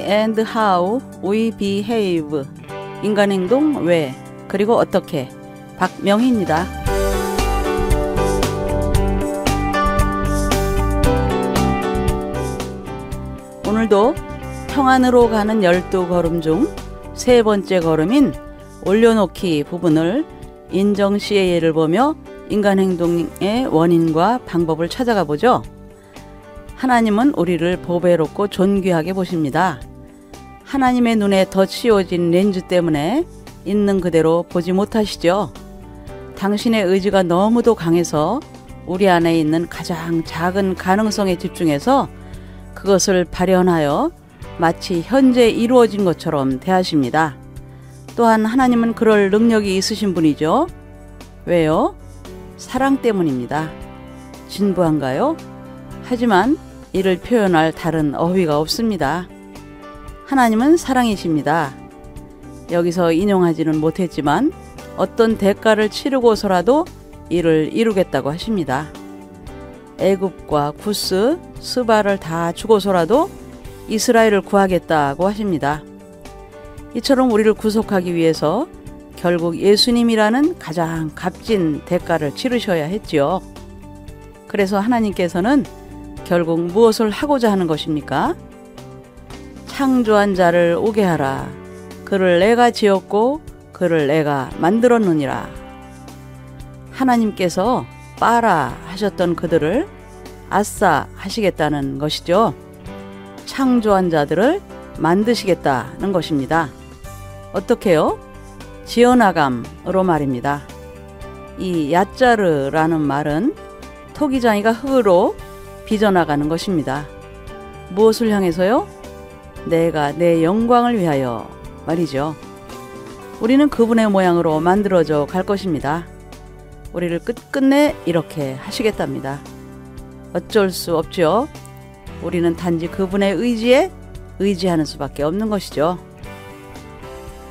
and how we behave. 인간 행동 왜 그리고 어떻게. 박명희입니다. 오늘도 평안으로 가는 12걸음 중 세 번째 걸음인 올려놓기 부분을 인정씨의 예를 보며 인간 행동의 원인과 방법을 찾아가 보죠. 하나님은 우리를 보배롭고 존귀하게 보십니다. 하나님의 눈에 더 씌워진 렌즈 때문에 있는 그대로 보지 못하시죠. 당신의 의지가 너무도 강해서 우리 안에 있는 가장 작은 가능성에 집중해서 그것을 발현하여 마치 현재 이루어진 것처럼 대하십니다. 또한 하나님은 그럴 능력이 있으신 분이죠. 왜요? 사랑 때문입니다. 진부한가요? 하지만 이를 표현할 다른 어휘가 없습니다. 하나님은 사랑이십니다. 여기서 인용하지는 못했지만 어떤 대가를 치르고서라도 이를 이루겠다고 하십니다. 애굽과 구스, 스바를 다 주고서라도 이스라엘을 구하겠다고 하십니다. 이처럼 우리를 구속하기 위해서 결국 예수님이라는 가장 값진 대가를 치르셔야 했지요. 그래서 하나님께서는 결국 무엇을 하고자 하는 것입니까? 창조한 자를 오게 하라. 그를 내가 지었고 그를 내가 만들었느니라. 하나님께서 빠라 하셨던 그들을 아싸 하시겠다는 것이죠. 창조한 자들을 만드시겠다는 것입니다. 어떻게요? 지어나감으로 말입니다. 이 야짜르라는 말은 토기장이가 흙으로 빚어나가는 것입니다. 무엇을 향해서요? 내가 내 영광을 위하여 말이죠. 우리는 그분의 모양으로 만들어져 갈 것입니다. 우리를 끝끝내 이렇게 하시겠답니다. 어쩔 수 없죠. 우리는 단지 그분의 의지에 의지하는 수밖에 없는 것이죠.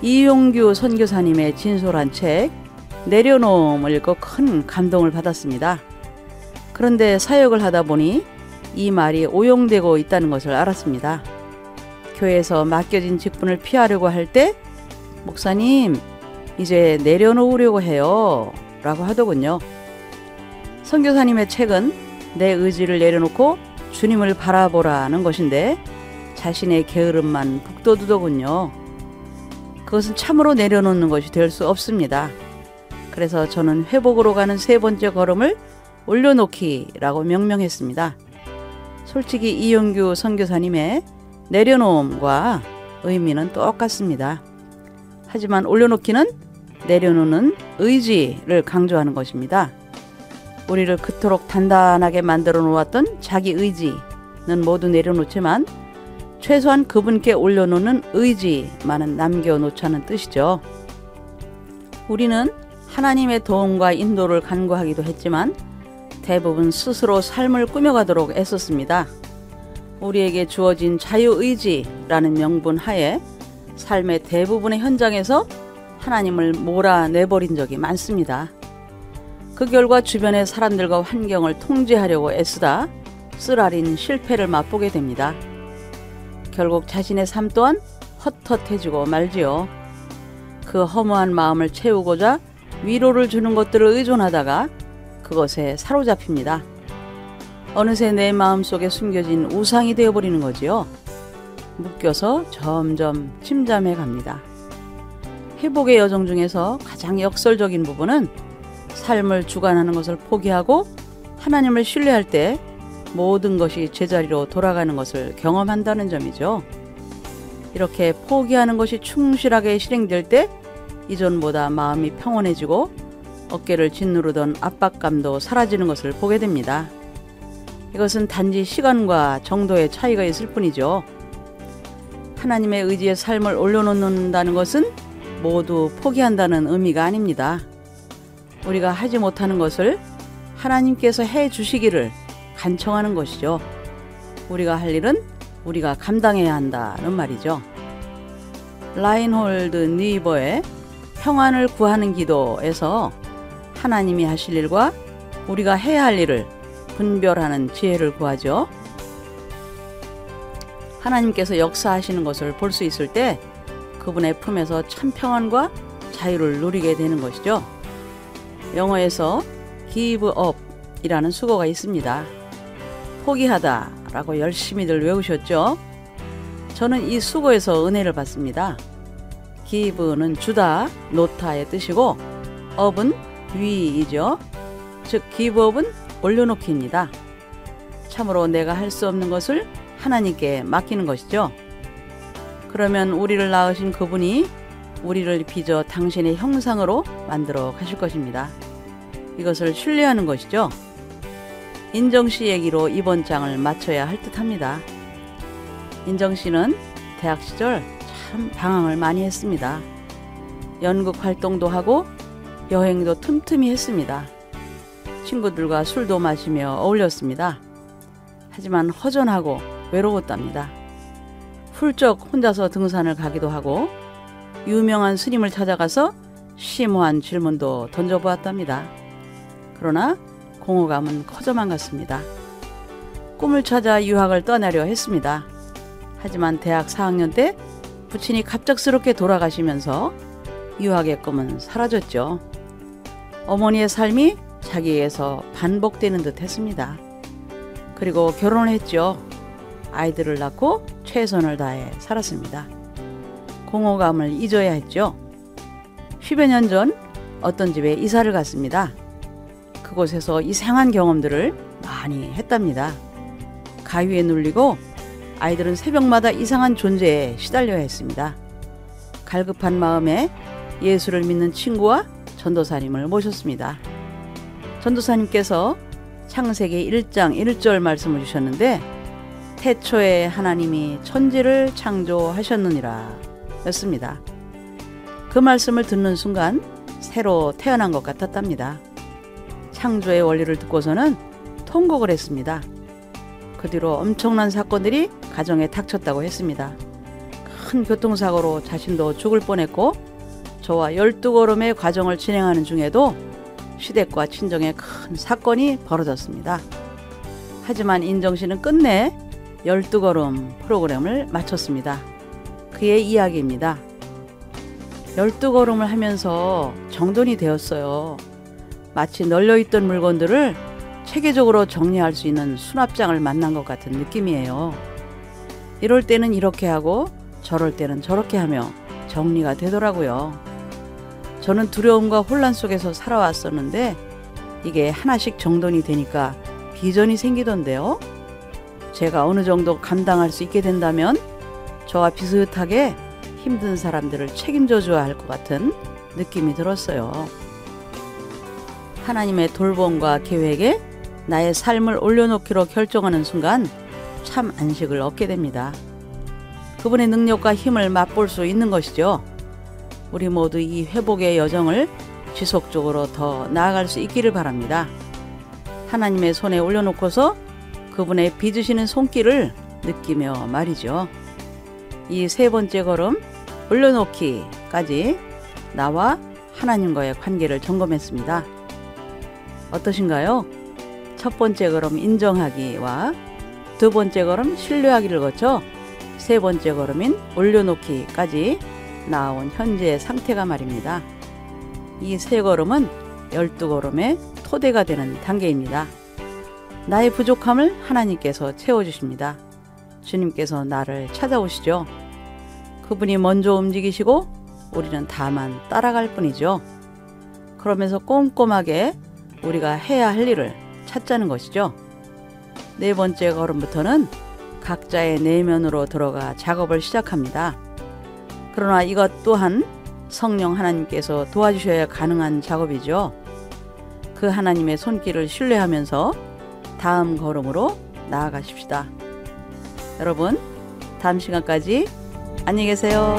이용규 선교사님의 진솔한 책 내려놓음을 읽고 큰 감동을 받았습니다. 그런데 사역을 하다 보니 이 말이 오용되고 있다는 것을 알았습니다. 교회에서 맡겨진 직분을 피하려고 할 때 목사님 이제 내려놓으려고 해요 라고 하더군요. 선교사님의 책은 내 의지를 내려놓고 주님을 바라보라는 것인데 자신의 게으름만 북돋우더군요. 그것은 참으로 내려놓는 것이 될 수 없습니다. 그래서 저는 회복으로 가는 세 번째 걸음을 올려놓기라고 명명했습니다. 솔직히 이용규 선교사님의 내려놓음과 의미는 똑같습니다. 하지만 올려놓기는 내려놓는 의지를 강조하는 것입니다. 우리를 그토록 단단하게 만들어 놓았던 자기 의지는 모두 내려놓지만 최소한 그분께 올려놓는 의지만은 남겨놓자는 뜻이죠. 우리는 하나님의 도움과 인도를 간구하기도 했지만 대부분 스스로 삶을 꾸며가도록 애썼습니다. 우리에게 주어진 자유의지라는 명분 하에 삶의 대부분의 현장에서 하나님을 몰아내버린 적이 많습니다. 그 결과 주변의 사람들과 환경을 통제하려고 애쓰다 쓰라린 실패를 맛보게 됩니다. 결국 자신의 삶 또한 헛헛해지고 말지요. 그 허무한 마음을 채우고자 위로를 주는 것들을 의존하다가 그것에 사로잡힙니다. 어느새 내 마음속에 숨겨진 우상이 되어버리는 거지요. 묶여서 점점 침잠해 갑니다. 회복의 여정 중에서 가장 역설적인 부분은 삶을 주관하는 것을 포기하고 하나님을 신뢰할 때 모든 것이 제자리로 돌아가는 것을 경험한다는 점이죠. 이렇게 포기하는 것이 충실하게 실행될 때 이전보다 마음이 평온해지고 어깨를 짓누르던 압박감도 사라지는 것을 보게 됩니다. 이것은 단지 시간과 정도의 차이가 있을 뿐이죠. 하나님의 의지의 삶을 올려놓는다는 것은 모두 포기한다는 의미가 아닙니다. 우리가 하지 못하는 것을 하나님께서 해 주시기를 간청하는 것이죠. 우리가 할 일은 우리가 감당해야 한다는 말이죠. 라인홀드 니버의 평안을 구하는 기도에서 하나님이 하실 일과 우리가 해야 할 일을 분별하는 지혜를 구하죠. 하나님께서 역사하시는 것을 볼 수 있을 때 그분의 품에서 참 평안과 자유를 누리게 되는 것이죠. 영어에서 give up 이라는 수거가 있습니다. 포기하다 라고 열심히들 외우셨죠? 저는 이 수거에서 은혜를 받습니다. give는 주다, 놓다의 뜻이고 up은 위이죠. 즉 give up은 올려놓기입니다. 참으로 내가 할 수 없는 것을 하나님께 맡기는 것이죠. 그러면 우리를 낳으신 그분이 우리를 빚어 당신의 형상으로 만들어 가실 것입니다. 이것을 신뢰하는 것이죠. 인정씨 얘기로 이번 장을 마쳐야 할 듯합니다. 인정씨는 대학 시절 참 방황을 많이 했습니다. 연극 활동도 하고 여행도 틈틈이 했습니다. 친구들과 술도 마시며 어울렸습니다. 하지만 허전하고 외로웠답니다. 훌쩍 혼자서 등산을 가기도 하고 유명한 스님을 찾아가서 심오한 질문도 던져보았답니다. 그러나 공허감은 커져만 갔습니다. 꿈을 찾아 유학을 떠나려 했습니다. 하지만 대학 4학년 때 부친이 갑작스럽게 돌아가시면서 유학의 꿈은 사라졌죠. 어머니의 삶이 자기에게서 반복되는 듯 했습니다. 그리고 결혼을 했죠. 아이들을 낳고 최선을 다해 살았습니다. 공허감을 잊어야 했죠. 10여 년 전 어떤 집에 이사를 갔습니다. 그곳에서 이상한 경험들을 많이 했답니다. 가위에 눌리고 아이들은 새벽마다 이상한 존재에 시달려야 했습니다. 갈급한 마음에 예수를 믿는 친구와 전도사님을 모셨습니다. 전도사님께서 창세기 1장 1절 말씀을 주셨는데 태초에 하나님이 천지를 창조하셨느니라 였습니다. 그 말씀을 듣는 순간 새로 태어난 것 같았답니다. 창조의 원리를 듣고서는 통곡을 했습니다. 그 뒤로 엄청난 사건들이 가정에 닥쳤다고 했습니다. 큰 교통사고로 자신도 죽을 뻔했고 저와 12걸음의 과정을 진행하는 중에도 시댁과 친정에 큰 사건이 벌어졌습니다. 하지만 인정씨는 끝내 12걸음 프로그램을 마쳤습니다. 그의 이야기입니다. 12걸음을 하면서 정돈이 되었어요. 마치 널려있던 물건들을 체계적으로 정리할 수 있는 수납장을 만난 것 같은 느낌이에요. 이럴 때는 이렇게 하고 저럴 때는 저렇게 하며 정리가 되더라고요. 저는 두려움과 혼란 속에서 살아왔었는데 이게 하나씩 정돈이 되니까 비전이 생기던데요. 제가 어느 정도 감당할 수 있게 된다면 저와 비슷하게 힘든 사람들을 책임져 줘야 할 것 같은 느낌이 들었어요. 하나님의 돌봄과 계획에 나의 삶을 올려놓기로 결정하는 순간 참 안식을 얻게 됩니다. 그분의 능력과 힘을 맛볼 수 있는 것이죠. 우리 모두 이 회복의 여정을 지속적으로 더 나아갈 수 있기를 바랍니다. 하나님의 손에 올려놓고서 그분의 빚으시는 손길을 느끼며 말이죠. 이 세 번째 걸음 올려놓기까지 나와 하나님과의 관계를 점검했습니다. 어떠신가요? 첫 번째 걸음 인정하기와 두 번째 걸음 신뢰하기를 거쳐 세 번째 걸음인 올려놓기까지 나아온 현재의 상태가 말입니다. 이 세 걸음은 12걸음의 토대가 되는 단계입니다. 나의 부족함을 하나님께서 채워주십니다. 주님께서 나를 찾아오시죠. 그분이 먼저 움직이시고 우리는 다만 따라갈 뿐이죠. 그러면서 꼼꼼하게 우리가 해야 할 일을 찾자는 것이죠. 네 번째 걸음부터는 각자의 내면으로 들어가 작업을 시작합니다. 그러나 이것 또한 성령 하나님께서 도와주셔야 가능한 작업이죠. 그 하나님의 손길을 신뢰하면서 다음 걸음으로 나아가십시다. 여러분, 다음 시간까지 안녕히 계세요.